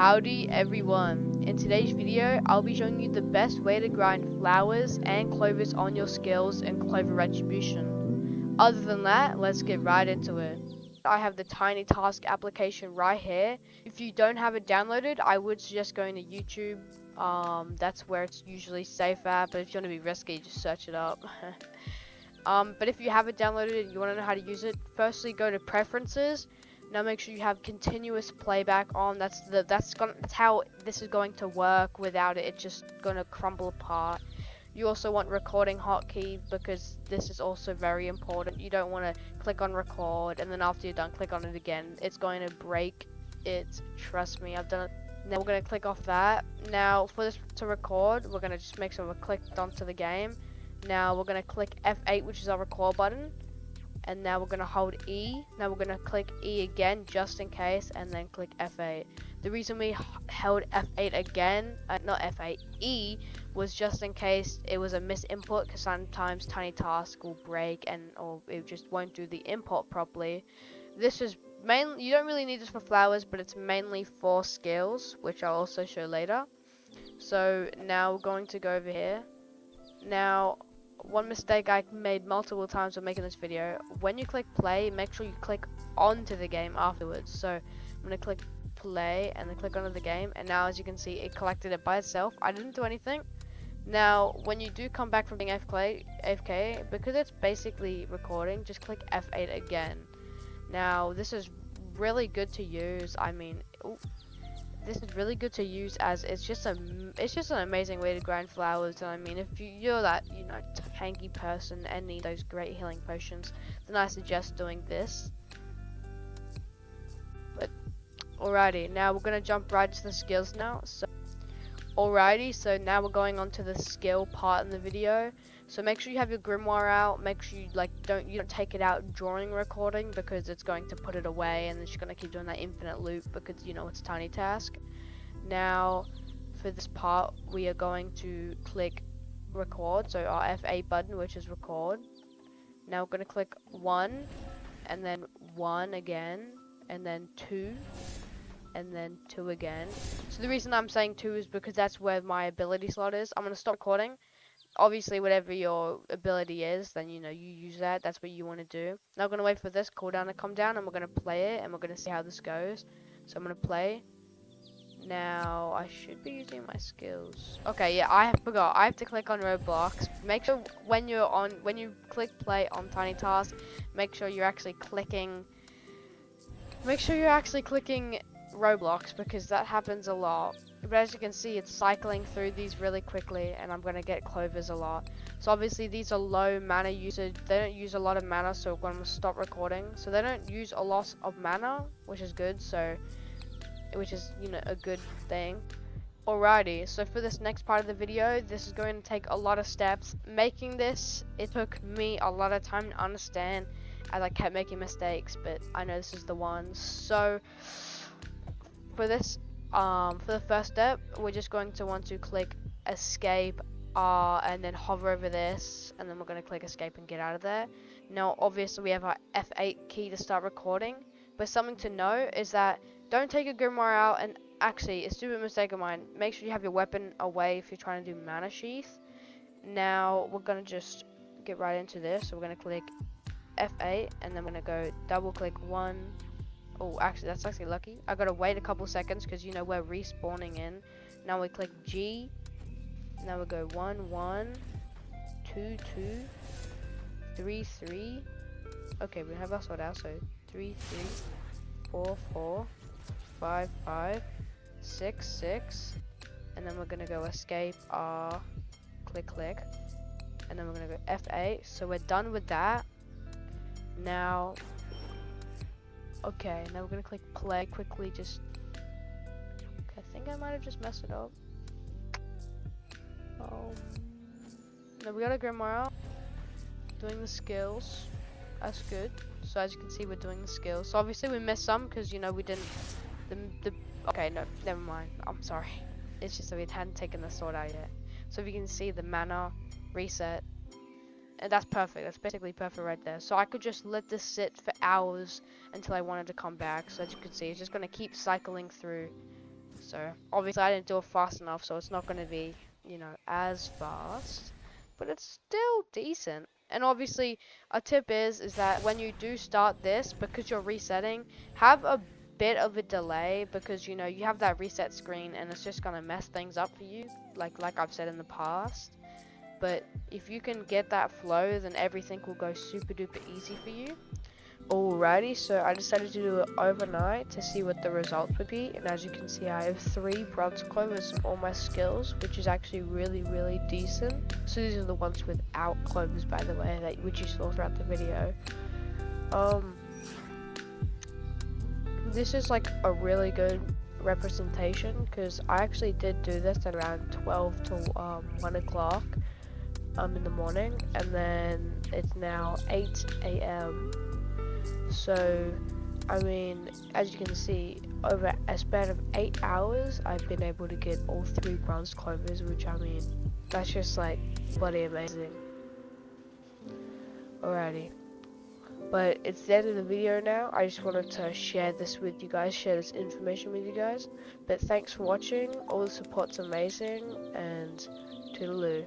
Howdy everyone, in today's video I'll be showing you the best way to grind flowers and clovers on your skills in Clover Retribution. Other than that, let's get right into it. I have the Tiny Task application right here. If you don't have it downloaded, I would suggest going to YouTube. That's where it's usually safe at, but if you want to be risky, just search it up. But if you have it downloaded and you want to know how to use it, firstly go to Preferences. Now make sure you have continuous playback on. That's how this is going to work. Without it, it's just gonna crumble apart. You also want recording hotkey because this is also very important. You don't want to click on record and then after you're done, click on it again. It's going to break it. Trust me, I've done it. Now we're gonna click off that. Now for this to record, we're gonna just make sure we're clicked onto the game. Now we're gonna click F8, which is our record button. And now we're going to hold E. Now we're going to click E again just in case and then click F8. The reason we held F8 again, not F8, E, was just in case it was a misinput, because sometimes Tiny Task will break or it just won't do the import properly. This is mainly, you don't really need this for flowers, but it's mainly for skills, which I'll also show later. So now we're going to go over here. Now, one mistake I made multiple times when making this video, when you click play, make sure you click onto the game afterwards. So I'm going to click play and then click onto the game, and now as you can see it collected it by itself. I didn't do anything. Now when you do come back from being AFK, because it's basically recording, just click F8 again. Now this is really good to use. I mean, this is really good to use as it's just an amazing way to grind flowers. And I mean, if you're that tanky person and need those great healing potions, then I suggest doing this. But alrighty, now we're gonna jump right to the skills now. So so now we're going on to the skill part in the video. So make sure you have your grimoire out. Make sure you don't take it out during recording, because it's going to put it away and it's gonna keep doing that infinite loop, because it's Tiny Task. Now for this part we are going to click record, so our F8 button, which is record. Now we're gonna click 1 and then 1 again and then 2 and then 2 again. So the reason I'm saying 2 is because that's where my ability slot is. I'm gonna stop recording. Obviously, whatever your ability is, then you use that. That's what you want to do. Now I'm gonna wait for this cooldown to come down, and we're gonna play it, and we're gonna see how this goes. So I'm gonna play. Now I should be using my skills. Okay, yeah, I forgot. I have to click on Roblox. Make sure when you click play on Tiny Task, make sure you're actually clicking. Make sure you're actually clicking Roblox, because that happens a lot. But as you can see, it's cycling through these really quickly, and I'm gonna get clovers a lot. So obviously these are low mana usage. They don't use a lot of mana, so I'm gonna stop recording. So they don't use a lot of mana, which is good. Which is a good thing. Alrighty, so for this next part of the video, this is going to take a lot of steps. Making this, it took me a lot of time to understand, as I kept making mistakes, but I know this is the one. So for this, for the first step, we're just going to want to click escape and then hover over this, and then we're going to click escape and get out of there. Now obviously we have our F8 key to start recording, but something to know is that don't take a grimoire out, and actually a stupid mistake of mine, make sure you have your weapon away if you're trying to do mana sheath. Now we're going to just get right into this. So we're going to click F8 and then we're going to go double click 1. Oh, actually that's actually lucky. I gotta wait a couple seconds because we're respawning in. Now we click G. Now we go 1 1 2 2 3 3. Okay, we have our sword out, so 3 3 4 4 5 5 6 6, and then we're gonna go escape R, click click, and then we're gonna go F8. So we're done with that. Now okay, now we're gonna click play quickly. I think I might have just messed it up. Now we got a grimoire out, doing the skills. That's good. So as you can see, we're doing the skills. So obviously we missed some because we didn't okay, no, never mind. I'm sorry. It's just that we hadn't taken the sword out yet. So if you can see the mana reset, and that's perfect. That's basically perfect right there. So I could just let this sit for hours until I wanted to come back. So as you can see, it's just gonna keep cycling through. So obviously I didn't do it fast enough, so it's not going to be, you know, as fast, but it's still decent. And obviously a tip is that when you do start this, because you're resetting, have a bit of a delay, because you know you have that reset screen and it's just going to mess things up for you, like I've said in the past. But if you can get that flow, then everything will go super duper easy for you. Alrighty, so I decided to do it overnight to see what the results would be, and as you can see I have 3 bronze clovers in all my skills, which is actually really decent. So these are the ones without clovers, by the way, which you saw throughout the video. This is like a really good representation, because I actually did do this at around 12 to 1 o'clock in the morning, and then it's now 8 a.m. So, I mean, as you can see, over a span of 8 hours, I've been able to get all 3 bronze clovers, which, I mean, that's just like bloody amazing. Alrighty. But it's the end of the video now. I just wanted to share this with you guys, share this information with you guys. But thanks for watching. All the support's amazing, and toodaloo.